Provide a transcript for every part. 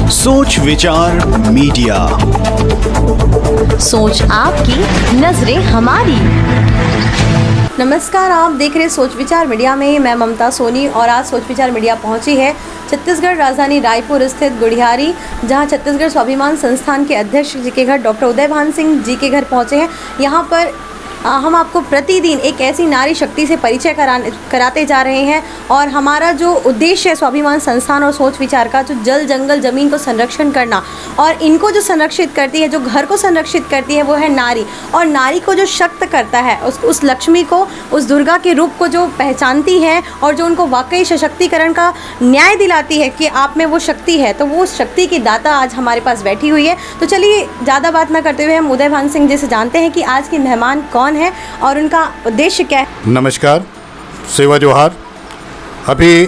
सोच विचार मीडिया, सोच आपकी, नजरें हमारी। नमस्कार, आप देख रहे सोच विचार मीडिया में। मैं ममता सोनी और आज सोच विचार मीडिया पहुंची है छत्तीसगढ़ राजधानी रायपुर स्थित गुढ़ियारी, जहां छत्तीसगढ़ स्वाभिमान संस्थान के अध्यक्ष जी के घर डॉक्टर उदयभान सिंह जी के घर पहुंचे हैं। यहां पर हम आपको प्रतिदिन एक ऐसी नारी शक्ति से परिचय कराते जा रहे हैं और हमारा जो उद्देश्य है स्वाभिमान संस्थान और सोच विचार का, जो जल जंगल ज़मीन को संरक्षण करना और इनको जो संरक्षित करती है, जो घर को संरक्षित करती है, वो है नारी। और नारी को जो शक्त करता है, उस लक्ष्मी को, उस दुर्गा के रूप को जो पहचानती है और जो उनको वाकई सशक्तिकरण का न्याय दिलाती है कि आप में वो शक्ति है, तो वो शक्ति की दाता आज हमारे पास बैठी हुई है। तो चलिए ज़्यादा बात ना करते हुए हम उदयभान सिंह जी से जानते हैं कि आज के मेहमान कौन है और उनका उद्देश्य क्या है। नमस्कार, सेवा जोहार। अभी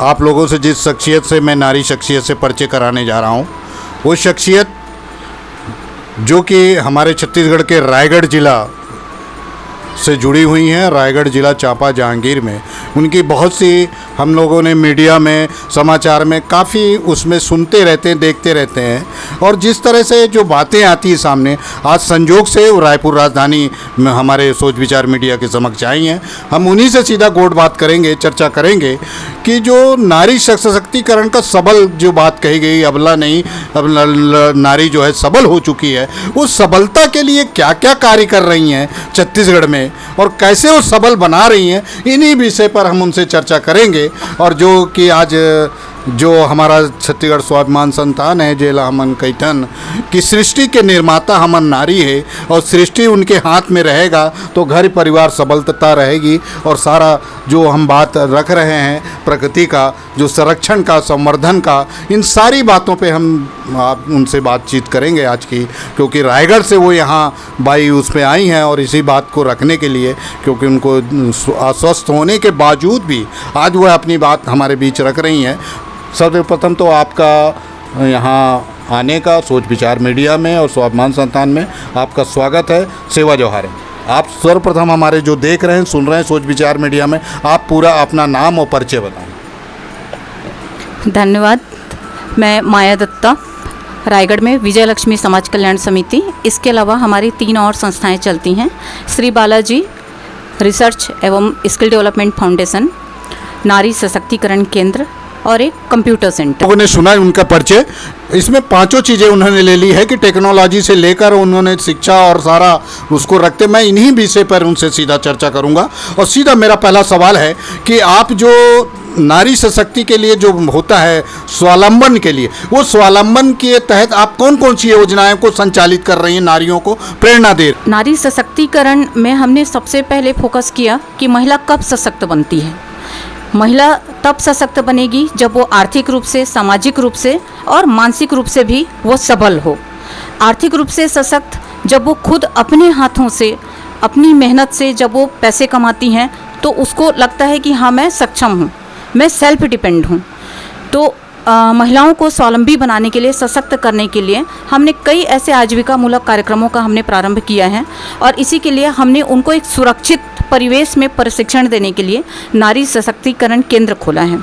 आप लोगों से जिस शख्सियत से मैं नारी शख्सियत से परिचय कराने जा रहा हूँ, वो शख्सियत जो कि हमारे छत्तीसगढ़ के रायगढ़ जिला से जुड़ी हुई हैं, रायगढ़ जिला चांपा जहांगीर में। उनकी बहुत सी हम लोगों ने मीडिया में, समाचार में काफ़ी उसमें सुनते रहते हैं, देखते रहते हैं। और जिस तरह से जो बातें आती हैं सामने, आज संजोग से रायपुर राजधानी में हमारे सोच विचार मीडिया के समक्ष आई हैं। हम उन्हीं से सीधा गोट बात करेंगे, चर्चा करेंगे कि जो नारी सशक्तिकरण का सबल जो बात कही गई, अबला नहीं, अब नारी जो है सबल हो चुकी है, उस सबलता के लिए क्या क्या कार्य कर रही हैं छत्तीसगढ़ में और कैसे वो सबल बना रही हैं, इन्हीं विषय पर हम उनसे चर्चा करेंगे। और जो कि आज जो हमारा छत्तीसगढ़ स्वाभिमान संस्थान है, जेला हमन कैथन कि सृष्टि के निर्माता हमन नारी है और सृष्टि उनके हाथ में रहेगा तो घर परिवार सबलता रहेगी। और सारा जो हम बात रख रहे हैं प्रकृति का, जो संरक्षण का, संवर्धन का, इन सारी बातों पे हम आप उनसे बातचीत करेंगे आज की, क्योंकि रायगढ़ से वो यहाँ बाई उसमें आई हैं और इसी बात को रखने के लिए, क्योंकि उनको अस्वस्थ होने के बावजूद भी आज वह अपनी बात हमारे बीच रख रही हैं। सर्वप्रथम तो आपका यहाँ आने का सोच विचार मीडिया में और स्वाभिमान संस्थान में आपका स्वागत है। सेवा जोहार है। आप सर्वप्रथम हमारे जो देख रहे हैं, सुन रहे हैं सोच विचार मीडिया में, आप पूरा अपना नाम और परिचय बताएं। धन्यवाद। मैं माया दत्ता, रायगढ़ में विजय लक्ष्मी समाज कल्याण समिति, इसके अलावा हमारी 3 और संस्थाएं चलती हैं। श्री बालाजी रिसर्च एवं स्किल डेवलपमेंट फाउंडेशन, नारी सशक्तिकरण केंद्र और एक कंप्यूटर सेंटर। लोगों ने सुना है उनका परिचय। इसमें 5 चीज़ें उन्होंने ले ली है कि टेक्नोलॉजी से लेकर उन्होंने शिक्षा और सारा उसको रखते। मैं इन्हीं विषय पर उनसे सीधा चर्चा करूंगा। और सीधा मेरा पहला सवाल है कि आप जो नारी सशक्ति के लिए जो होता है स्वावलंबन के लिए, वो स्वावलंबन के तहत आप कौन कौन सी योजनाएं को संचालित कर रही हैं, नारियों को प्रेरणा दे? नारी सशक्तिकरण में हमने सबसे पहले फोकस किया कि महिला कब सशक्त बनती है। महिला तब सशक्त बनेगी जब वो आर्थिक रूप से, सामाजिक रूप से और मानसिक रूप से भी वो सबल हो। आर्थिक रूप से सशक्त जब वो खुद अपने हाथों से, अपनी मेहनत से जब वो पैसे कमाती हैं तो उसको लगता है कि हाँ, मैं सक्षम हूँ, मैं सेल्फ डिपेंड हूँ। तो महिलाओं को स्वावलंबी बनाने के लिए, सशक्त करने के लिए हमने कई ऐसे आजीविका मूलक कार्यक्रमों का हमने प्रारंभ किया है और इसी के लिए हमने उनको एक सुरक्षित परिवेश में प्रशिक्षण देने के लिए नारी सशक्तिकरण केंद्र खोला है।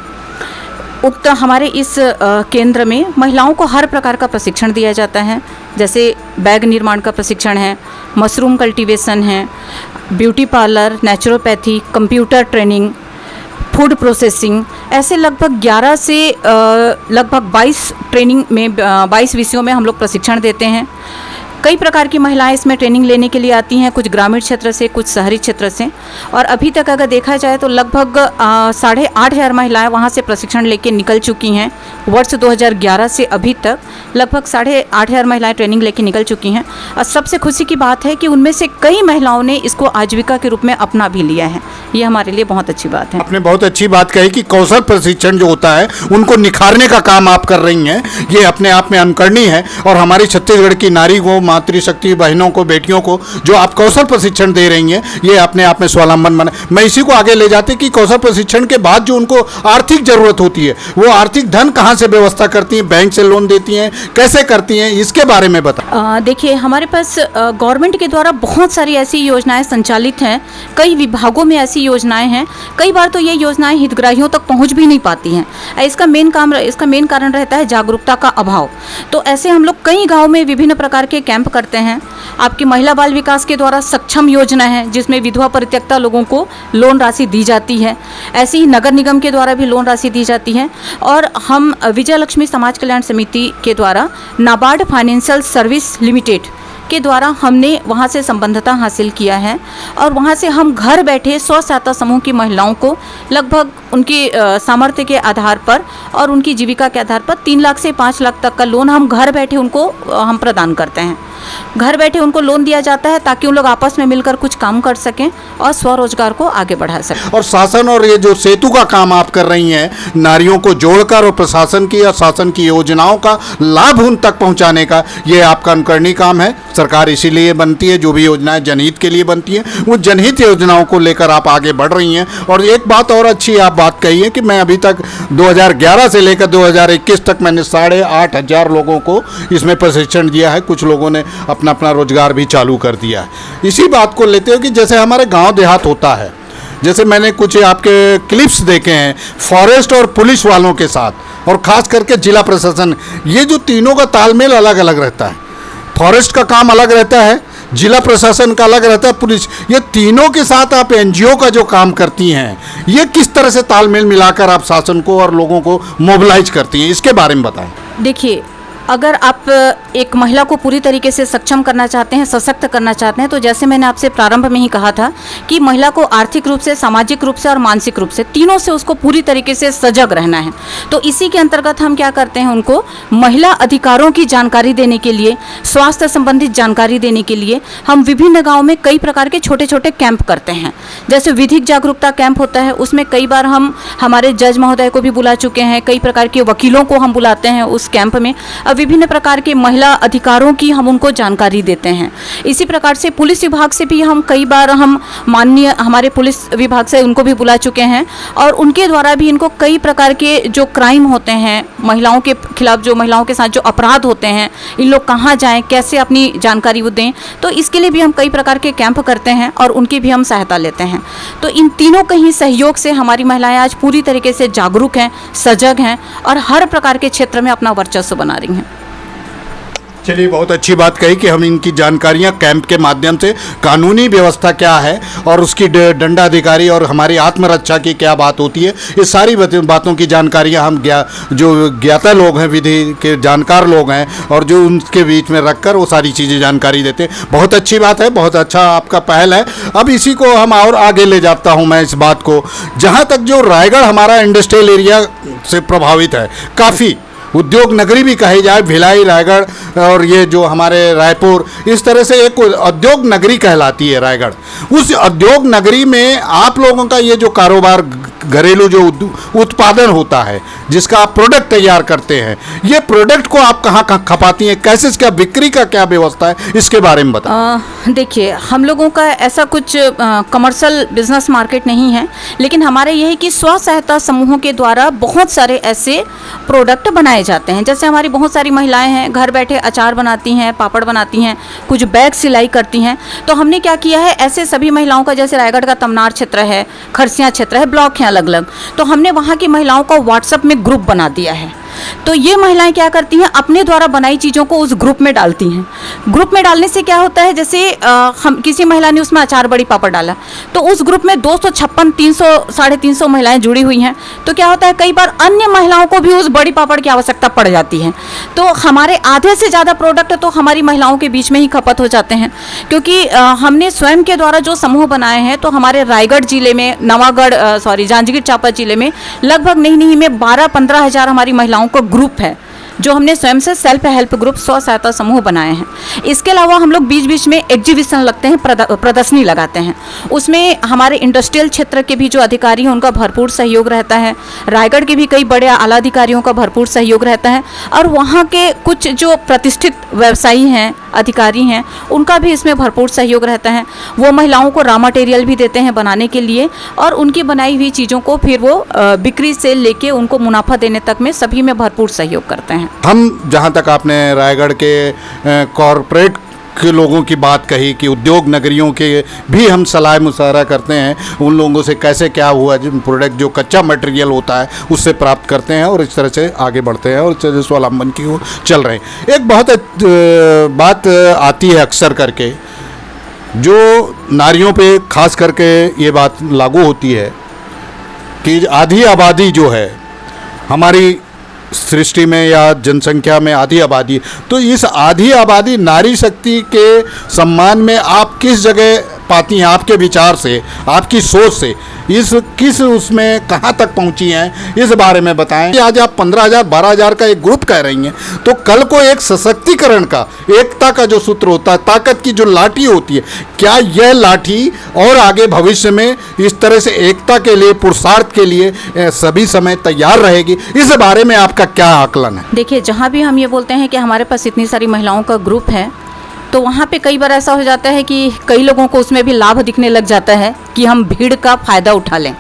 उक्त हमारे इस केंद्र में महिलाओं को हर प्रकार का प्रशिक्षण दिया जाता है, जैसे बैग निर्माण का प्रशिक्षण है, मशरूम कल्टीवेशन है, beauty parlour, naturopathy, computer training, food processing, ऐसे लगभग 11 से लगभग 22 ट्रेनिंग में 22 विषयों में हम लोग प्रशिक्षण देते हैं। कई प्रकार की महिलाएं इसमें ट्रेनिंग लेने के लिए आती हैं, कुछ ग्रामीण क्षेत्र से, कुछ शहरी क्षेत्र से। और अभी तक अगर देखा जाए तो लगभग 8,500 महिलाएं वहां से प्रशिक्षण लेके निकल चुकी हैं। वर्ष 2011 से अभी तक लगभग 8,500 महिलाएं ट्रेनिंग लेके निकल चुकी हैं। और सबसे खुशी की बात है कि उनमें से कई महिलाओं ने इसको आजीविका के रूप में अपना भी लिया है। ये हमारे लिए बहुत अच्छी बात है। आपने बहुत अच्छी बात कही कि कौशल प्रशिक्षण जो होता है उनको निखारने का काम आप कर रही हैं। ये अपने आप में अनुकरणीय है और हमारी छत्तीसगढ़ की नारी को मातृशक्ति बहनों को, बेटियों को जो आप कौशल प्रशिक्षण दे रही हैं, ये अपने आप में स्वावलंबन बने। मैं इसी को आगे ले जाते कि कौशल प्रशिक्षण के बाद जो उनको आर्थिक जरूरत होती है, वो आर्थिक धन कहाँ से व्यवस्था करती हैं, बैंक से लोन देती हैं, कैसे करती हैं, इसके बारे में बताएं। देखिए, हमारे पास गवर्नमेंट के द्वारा बहुत सारी ऐसी योजनाएं संचालित हैं, कई विभागों में ऐसी योजनाएं हैं। कई बार तो ये योजनाएं हितग्राहियों तक पहुंच भी नहीं पाती हैं। इसका मेन कारण रहता है जागरूकता का अभाव। तो ऐसे हम लोग कई गाँव में विभिन्न प्रकार के कैंप करते हैं। आपकी महिला बाल विकास के द्वारा सक्षम योजना है, जिसमें विधवा परित्यक्ता लोगों को लोन राशि दी जाती है। ऐसे ही नगर निगम के द्वारा भी लोन राशि दी जाती है। और हम विजय लक्ष्मी समाज कल्याण समिति के द्वारा नाबार्ड फाइनेंशियल सर्विस लिमिटेड के द्वारा हमने वहाँ से संबद्धता हासिल किया है। और वहाँ से हम घर बैठे स्व सहायता समूह की महिलाओं को लगभग उनकी सामर्थ्य के आधार पर और उनकी जीविका के आधार पर 3 लाख से 5 लाख तक का लोन हम घर बैठे उनको हम प्रदान करते हैं। घर बैठे उनको लोन दिया जाता है ताकि उन लोग आपस में मिलकर कुछ काम कर सकें और स्वरोजगार को आगे बढ़ा सकें। और शासन और ये जो सेतु का काम आप कर रही हैं, नारियों को जोड़कर और प्रशासन की और शासन की योजनाओं का लाभ उन तक पहुंचाने का, ये आपका अनुकरणीय काम है। सरकार इसीलिए बनती है, जो भी योजनाएं जनहित के लिए बनती हैं, वो जनहित योजनाओं को लेकर आप आगे बढ़ रही हैं। और एक बात और अच्छी आप बात कही है कि मैं अभी तक 2011 से लेकर 2021 तक मैंने 8,500 लोगों को इसमें प्रशिक्षण दिया है। कुछ लोगों ने अपना अपना रोजगार भी चालू कर दिया है। इसी बात को लेते हो कि जैसे हमारे गांव देहात होता है, जैसे मैंने कुछ आपके क्लिप्स देखे हैं फॉरेस्ट और पुलिस वालों के साथ, और ख़ास करके जिला प्रशासन, ये जो तीनों का तालमेल अलग अलग रहता है। फॉरेस्ट का काम अलग रहता है, जिला प्रशासन का अलग रहता है, पुलिस, ये तीनों के साथ आप एनजीओ का जो काम करती हैं, ये किस तरह से तालमेल मिलाकर आप शासन को और लोगों को मोबिलाइज करती हैं, इसके बारे में बताएं। देखिए, अगर आप एक महिला को पूरी तरीके से सक्षम करना चाहते हैं, सशक्त करना चाहते हैं, तो जैसे मैंने आपसे प्रारंभ में ही कहा था कि महिला को आर्थिक रूप से, सामाजिक रूप से और मानसिक रूप से, तीनों से उसको पूरी तरीके से सजग रहना है। तो इसी के अंतर्गत हम क्या करते हैं, उनको महिला अधिकारों की जानकारी देने के लिए, स्वास्थ्य संबंधित जानकारी देने के लिए हम विभिन्न गाँव में कई प्रकार के छोटे छोटे कैंप करते हैं। जैसे विधिक जागरूकता कैंप होता है, उसमें कई बार हम हमारे जज महोदय को भी बुला चुके हैं, कई प्रकार के वकीलों को हम बुलाते हैं उस कैंप में। विभिन्न प्रकार के महिला अधिकारों की हम उनको जानकारी देते हैं। इसी प्रकार से पुलिस विभाग से भी हम कई बार हम माननीय हमारे पुलिस विभाग से उनको भी बुला चुके हैं, और उनके द्वारा भी इनको कई प्रकार के जो क्राइम होते हैं, महिलाओं के खिलाफ जो महिलाओं के साथ जो अपराध होते हैं, इन लोग कहाँ जाएं, कैसे अपनी जानकारी वो दें, तो इसके लिए भी हम कई प्रकार के कैंप करते हैं और उनकी भी हम सहायता लेते हैं। तो इन तीनों के ही सहयोग से हमारी महिलाएं आज पूरी तरीके से जागरूक हैं, सजग हैं और हर प्रकार के क्षेत्र में अपना वर्चस्व बना रही हैं। चलिए, बहुत अच्छी बात कही कि हम इनकी जानकारियां कैंप के माध्यम से, कानूनी व्यवस्था क्या है और उसकी दंडाधिकारी और हमारी आत्मरक्षा की क्या बात होती है, ये सारी बातों की जानकारियां हम जो ज्ञाता लोग हैं, विधि के जानकार लोग हैं, और जो उनके बीच में रखकर वो सारी चीज़ें जानकारी देते हैं। बहुत अच्छी बात है, बहुत अच्छा आपका पहल है। अब इसी को हम और आगे ले जाता हूँ मैं इस बात को, जहाँ तक जो रायगढ़ हमारा इंडस्ट्रियल एरिया से प्रभावित है, काफ़ी उद्योग नगरी भी कही जाए, भिलाई, रायगढ़ और ये जो हमारे रायपुर, इस तरह से एक उद्योग नगरी कहलाती है रायगढ़। उस उद्योग नगरी में आप लोगों का ये जो कारोबार, घरेलू जो उत्पादन होता है, जिसका आप प्रोडक्ट तैयार करते हैं, ये प्रोडक्ट को आप कहाँ कहाँ खपाती हैं, कैसे इसका बिक्री का क्या व्यवस्था है, इसके बारे में बताएं। देखिए, हम लोगों का ऐसा कुछ कमर्शियल बिजनेस मार्केट नहीं है, लेकिन हमारे ये है कि स्व सहायता समूहों के द्वारा बहुत सारे ऐसे प्रोडक्ट बनाए जाते हैं। जैसे हमारी बहुत सारी महिलाएं हैं, घर बैठे अचार बनाती हैं, पापड़ बनाती हैं, कुछ बैग सिलाई करती हैं। तो हमने क्या किया है, ऐसे सभी महिलाओं का, जैसे रायगढ़ का तमनार क्षेत्र है, खरसिया क्षेत्र है, ब्लॉक हैं अलग अलग, तो हमने वहाँ की महिलाओं का व्हाट्सएप में ग्रुप बना दिया है। तो ये महिलाएं क्या करती हैं, अपने द्वारा बनाई चीज़ों को उस ग्रुप में डालती हैं। ग्रुप में डालने से क्या होता है, जैसे हम किसी महिला ने उसमें अचार बड़ी पापड़ डाला, तो उस ग्रुप में 256, 300, 350 महिलाएं जुड़ी हुई हैं। तो क्या होता है, कई बार अन्य महिलाओं को भी उस बड़ी पापड़ की आवश्यकता पड़ जाती है। तो हमारे आधे से ज़्यादा प्रोडक्ट तो हमारी महिलाओं के बीच में ही खपत हो जाते हैं, क्योंकि हमने स्वयं के द्वारा जो समूह बनाए हैं, तो हमारे रायगढ़ जिले में, जांजगीर चांपा जिले में लगभग नहीं में 12-15 हज़ार हमारी महिलाओं का ग्रुप है, जो हमने स्वयं से सेल्फ हेल्प ग्रुप, स्व सहायता समूह बनाए हैं। इसके अलावा हम लोग बीच बीच में एग्जीबिशन लगते हैं, प्रदर्शनी लगाते हैं। उसमें हमारे इंडस्ट्रियल क्षेत्र के भी जो अधिकारी हैं, उनका भरपूर सहयोग रहता है। रायगढ़ के भी कई बड़े आला अधिकारियों का भरपूर सहयोग रहता है, और वहाँ के कुछ जो प्रतिष्ठित व्यवसायी हैं, अधिकारी हैं, उनका भी इसमें भरपूर सहयोग रहता है। वो महिलाओं को रॉ मटेरियल भी देते हैं बनाने के लिए, और उनकी बनाई हुई चीज़ों को फिर वो बिक्री से लेके उनको मुनाफा देने तक में सभी में भरपूर सहयोग करते हैं। हम जहाँ तक आपने रायगढ़ के कॉरपोरेट के लोगों की बात कही कि उद्योग नगरियों के भी हम सलाह मुशावरा करते हैं, उन लोगों से कैसे क्या हुआ, जो प्रोडक्ट जो कच्चा मटेरियल होता है उससे प्राप्त करते हैं और इस तरह से आगे बढ़ते हैं और स्वावलंबन की ओर चल रहे हैं। एक बहुत बात आती है अक्सर करके, जो नारियों पे खास करके ये बात लागू होती है कि आधी आबादी जो है हमारी सृष्टि में या जनसंख्या में आधी आबादी, तो इस आधी आबादी नारी शक्ति के सम्मान में आप किस जगह पाती हैं, आपके विचार से, आपकी सोच से किस उसमें कहाँ तक पहुँची हैं, इस बारे में बताएं। आज आप 15,000 12,000 का एक ग्रुप कह रही हैं, तो कल को एक सशक्तिकरण का, एकता का जो सूत्र होता है, ताकत की जो लाठी होती है, क्या यह लाठी और आगे भविष्य में इस तरह से एकता के लिए, पुरुषार्थ के लिए सभी समय तैयार रहेगी? इस बारे में आपका क्या आकलन है? देखिए, जहाँ भी हम ये बोलते हैं कि हमारे पास इतनी सारी महिलाओं का ग्रुप है, तो वहाँ पे कई बार ऐसा हो जाता है कि कई लोगों को उसमें भी लाभ दिखने लग जाता है कि हम भीड़ का फ़ायदा उठा लें।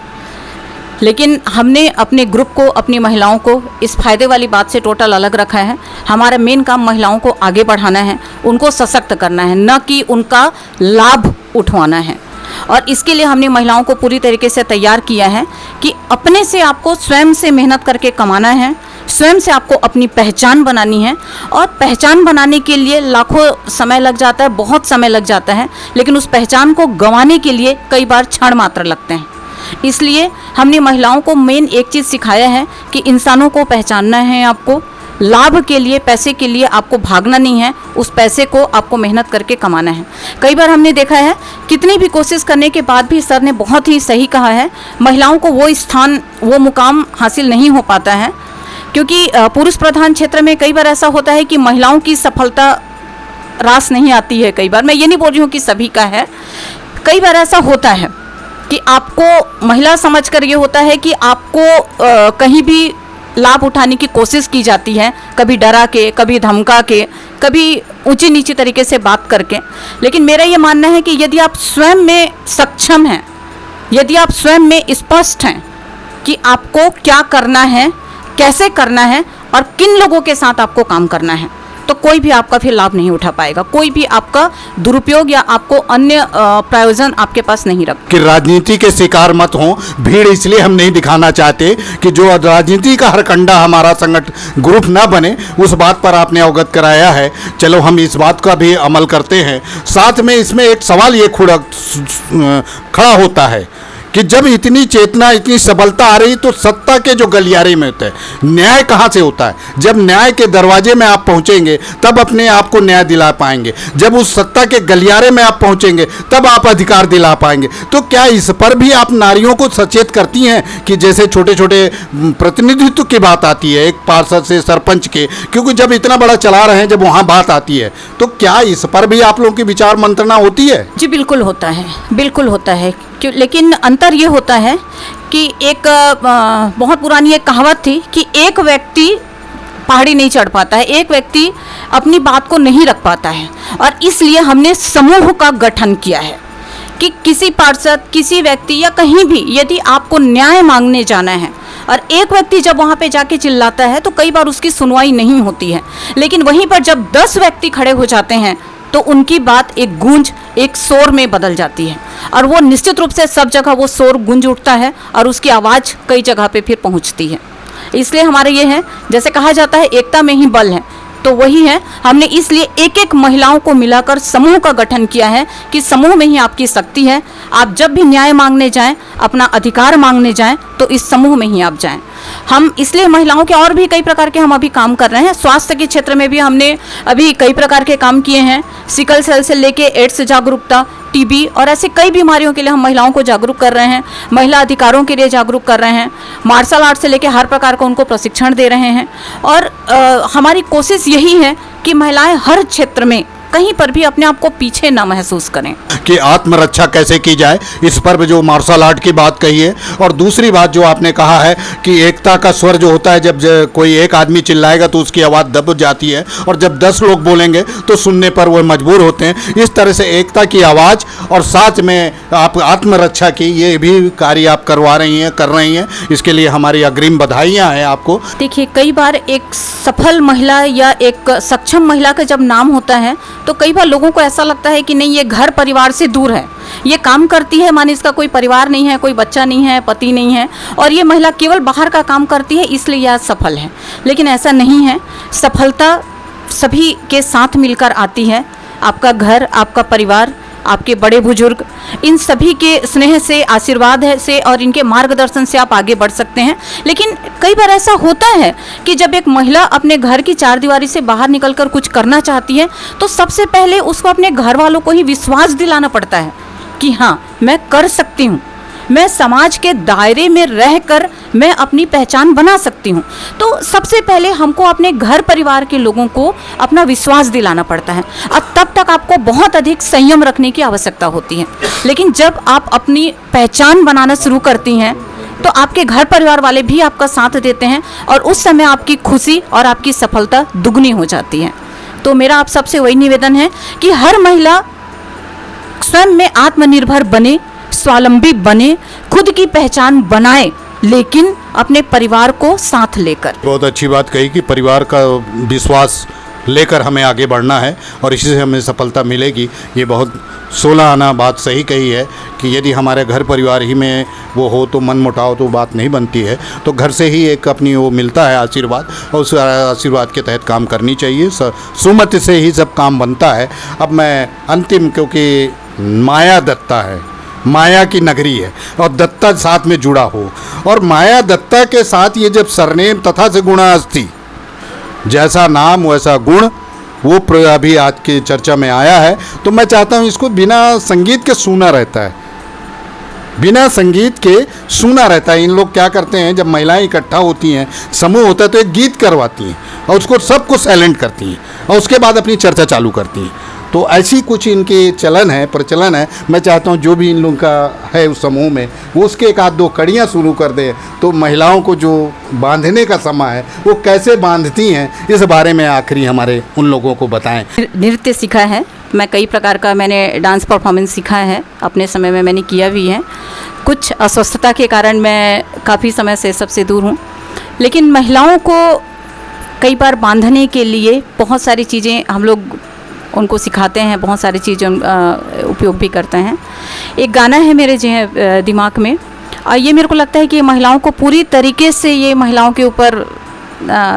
लेकिन हमने अपने ग्रुप को, अपनी महिलाओं को इस फायदे वाली बात से टोटल अलग रखा है। हमारा मेन काम महिलाओं को आगे बढ़ाना है, उनको सशक्त करना है, न कि उनका लाभ उठवाना है। और इसके लिए हमने महिलाओं को पूरी तरीके से तैयार किया है कि अपने से आपको स्वयं से मेहनत करके कमाना है, स्वयं से आपको अपनी पहचान बनानी है। और पहचान बनाने के लिए लाखों समय लग जाता है, बहुत समय लग जाता है, लेकिन उस पहचान को गंवाने के लिए कई बार क्षण मात्र लगते हैं। इसलिए हमने महिलाओं को मेन एक चीज़ सिखाया है कि इंसानों को पहचानना है, आपको लाभ के लिए, पैसे के लिए आपको भागना नहीं है, उस पैसे को आपको मेहनत करके कमाना है। कई बार हमने देखा है, कितनी भी कोशिश करने के बाद भी सर ने बहुत ही सही कहा है, महिलाओं को वो स्थान, वो मुकाम हासिल नहीं हो पाता है, क्योंकि पुरुष प्रधान क्षेत्र में कई बार ऐसा होता है कि महिलाओं की सफलता रास नहीं आती है। कई बार, मैं ये नहीं बोल रही हूँ कि सभी का है, कई बार ऐसा होता है कि आपको महिला समझकर ये होता है कि आपको कहीं भी लाभ उठाने की कोशिश की जाती है, कभी डरा के, कभी धमका के, कभी ऊंची नीची तरीके से बात करके। लेकिन मेरा ये मानना है कि यदि आप स्वयं में सक्षम हैं, यदि आप स्वयं में स्पष्ट हैं कि आपको क्या करना है, कैसे करना है और किन लोगों के साथ आपको काम करना है, तो कोई भी आपका फिर लाभ नहीं उठा पाएगा, कोई भी आपका दुरुपयोग या आपको अन्य प्रयोजन आपके पास नहीं रख। कि राजनीति के शिकार मत हों, भीड़ इसलिए हम नहीं दिखाना चाहते कि जो राजनीति का हरकंडा हमारा संगठन ग्रुप ना बने, उस बात पर आपने अवगत कराया है। चलो, हम इस बात का भी अमल करते हैं। साथ में इसमें एक सवाल ये खड़ा होता है कि जब इतनी चेतना, इतनी सबलता आ रही, तो सत्ता के जो गलियारे में होता है, न्याय कहाँ से होता है? जब न्याय के दरवाजे में आप पहुँचेंगे तब अपने आप को न्याय दिला पाएंगे, जब उस सत्ता के गलियारे में आप पहुँचेंगे तब आप अधिकार दिला पाएंगे। तो क्या इस पर भी आप नारियों को सचेत करती हैं कि जैसे छोटे छोटे प्रतिनिधित्व की बात आती है, एक पार्षद से सरपंच के, क्योंकि जब इतना बड़ा चला रहे हैं, जब वहाँ बात आती है, तो क्या इस पर भी आप लोगों की विचार मंत्रणा होती है? जी बिल्कुल होता है, बिल्कुल होता है। लेकिन अंतर ये होता है कि एक बहुत पुरानी एक कहावत थी कि एक व्यक्ति पहाड़ी नहीं चढ़ पाता है, एक व्यक्ति अपनी बात को नहीं रख पाता है। और इसलिए हमने समूह का गठन किया है कि किसी पार्षद, किसी व्यक्ति या कहीं भी यदि आपको न्याय मांगने जाना है, और एक व्यक्ति जब वहाँ पे जाके चिल्लाता है तो कई बार उसकी सुनवाई नहीं होती है, लेकिन वहीं पर जब 10 व्यक्ति खड़े हो जाते हैं तो उनकी बात एक गूंज, एक शोर में बदल जाती है, और वो निश्चित रूप से सब जगह वो शोर गूंज उठता है और उसकी आवाज़ कई जगह पे फिर पहुंचती है। इसलिए हमारे ये है, जैसे कहा जाता है एकता में ही बल है, तो वही है। हमने इसलिए एक एक महिलाओं को मिलाकर समूह का गठन किया है कि समूह में ही आपकी शक्ति है। आप जब भी न्याय मांगने जाएं, अपना अधिकार मांगने जाएं, तो इस समूह में ही आप जाएं। हम इसलिए महिलाओं के और भी कई प्रकार के हम अभी काम कर रहे हैं। स्वास्थ्य के क्षेत्र में भी हमने अभी कई प्रकार के काम किए हैं, सिकल सेल से लेके एड्स जागरूकता, टीबी और ऐसे कई बीमारियों के लिए हम महिलाओं को जागरूक कर रहे हैं, महिला अधिकारों के लिए जागरूक कर रहे हैं, मार्शल आर्ट से लेके हर प्रकार का उनको प्रशिक्षण दे रहे हैं। और हमारी कोशिश यही है कि महिलाएं हर क्षेत्र में कहीं पर भी अपने आप को पीछे ना महसूस करें। कि आत्मरक्षा कैसे की जाए, इस पर जो मार्शल आर्ट की बात कही है। और दूसरी बात जो आपने कहा है कि एकता का स्वर जो होता है, जब कोई एक आदमी चिल्लाएगा तो उसकी आवाज़ दब जाती है, और जब 10 लोग बोलेंगे तो सुनने पर वो मजबूर होते हैं। इस तरह से एकता की आवाज़ और साथ में आप आत्मरक्षा की ये भी कार्य आप करवा रही हैं, कर रही हैं। इसके लिए हमारी अग्रिम बधाइयाँ हैं आपको। देखिए, कई बार एक सफल महिला या एक सक्षम महिला का जब नाम होता है तो कई बार लोगों को ऐसा लगता है कि नहीं, ये घर परिवार से दूर है, ये काम करती है माने इसका कोई परिवार नहीं है, कोई बच्चा नहीं है, पति नहीं है, और ये महिला केवल बाहर का काम करती है इसलिए यह सफल है। लेकिन ऐसा नहीं है। सफलता सभी के साथ मिलकर आती है। आपका घर, आपका परिवार, आपके बड़े बुजुर्ग, इन सभी के स्नेह से, आशीर्वाद है से और इनके मार्गदर्शन से आप आगे बढ़ सकते हैं। लेकिन कई बार ऐसा होता है कि जब एक महिला अपने घर की चारदीवारी से बाहर निकलकर कुछ करना चाहती है तो सबसे पहले उसको अपने घर वालों को ही विश्वास दिलाना पड़ता है कि हाँ, मैं कर सकती हूँ, मैं समाज के दायरे में रहकर मैं अपनी पहचान बना सकती हूँ। तो सबसे पहले हमको अपने घर परिवार के लोगों को अपना विश्वास दिलाना पड़ता है, और तब तक आपको बहुत अधिक संयम रखने की आवश्यकता होती है। लेकिन जब आप अपनी पहचान बनाना शुरू करती हैं तो आपके घर परिवार वाले भी आपका साथ देते हैं, और उस समय आपकी खुशी और आपकी सफलता दुगनी हो जाती है। तो मेरा आप सबसे वही निवेदन है कि हर महिला स्वयं में आत्मनिर्भर बने, स्वावलंबी बने, खुद की पहचान बनाए, लेकिन अपने परिवार को साथ लेकर। बहुत अच्छी बात कही कि परिवार का विश्वास लेकर हमें आगे बढ़ना है और इसी से हमें सफलता मिलेगी। ये बहुत 16 आना बात सही कही है कि यदि हमारे घर परिवार ही में वो हो तो मन मुटाव तो बात नहीं बनती है। तो घर से ही एक अपनी वो मिलता है आशीर्वाद, और उस आशीर्वाद के तहत काम करनी चाहिए। सुमति से ही सब काम बनता है। अब मैं अंतिम, क्योंकि माया दत्ता है, माया की नगरी है और दत्ता साथ में जुड़ा हो, और माया दत्ता के साथ ये जब सरनेम तथा से गुणा अस्ति, जैसा नाम वैसा गुण, वो अभी आज की चर्चा में आया है। तो मैं चाहता हूँ इसको बिना संगीत के सुना रहता है, बिना संगीत के सुना रहता है। इन लोग क्या करते हैं, जब महिलाएं इकट्ठा होती हैं, समूह होता है, तो एक गीत करवाती हैं और उसको सबको साइलेंट करती हैं और उसके बाद अपनी चर्चा चालू करती हैं। तो ऐसी कुछ इनके चलन है, प्रचलन है। मैं चाहता हूँ जो भी इन लोगों का है उस समूह में, वो उसके एक आध दो कड़ियाँ शुरू कर दे, तो महिलाओं को जो बांधने का समय है वो कैसे बांधती हैं, इस बारे में आखिरी हमारे उन लोगों को बताएं। नृत्य सीखा है मैं, कई प्रकार का मैंने डांस परफॉर्मेंस सीखा है, अपने समय में मैंने किया भी है। कुछ अस्वस्थता के कारण मैं काफ़ी समय से सबसे दूर हूँ, लेकिन महिलाओं को कई बार बांधने के लिए बहुत सारी चीज़ें हम लोग उनको सिखाते हैं, बहुत सारी चीज़ें उपयोग भी करते हैं। एक गाना है मेरे दिमाग में, और ये मेरे को लगता है कि महिलाओं को पूरी तरीके से, ये महिलाओं के ऊपर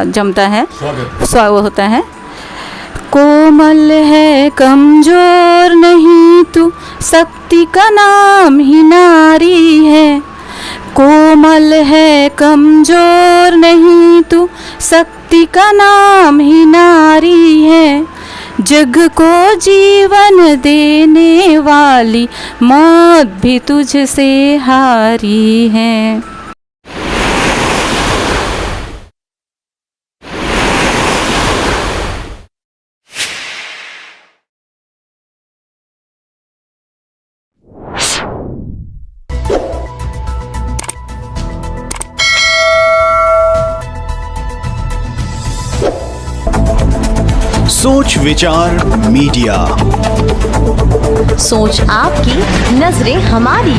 जमता है, स्वागत होता है। कोमल है कमजोर नहीं तू, शक्ति का नाम ही नारी है। कोमल है कमजोर नहीं तू, शक्ति का नाम ही नारी है। जग को जीवन देने वाली मौत भी तुझसे हारी है। सोच विचार मीडिया, सोच आपकी, नजरें हमारी।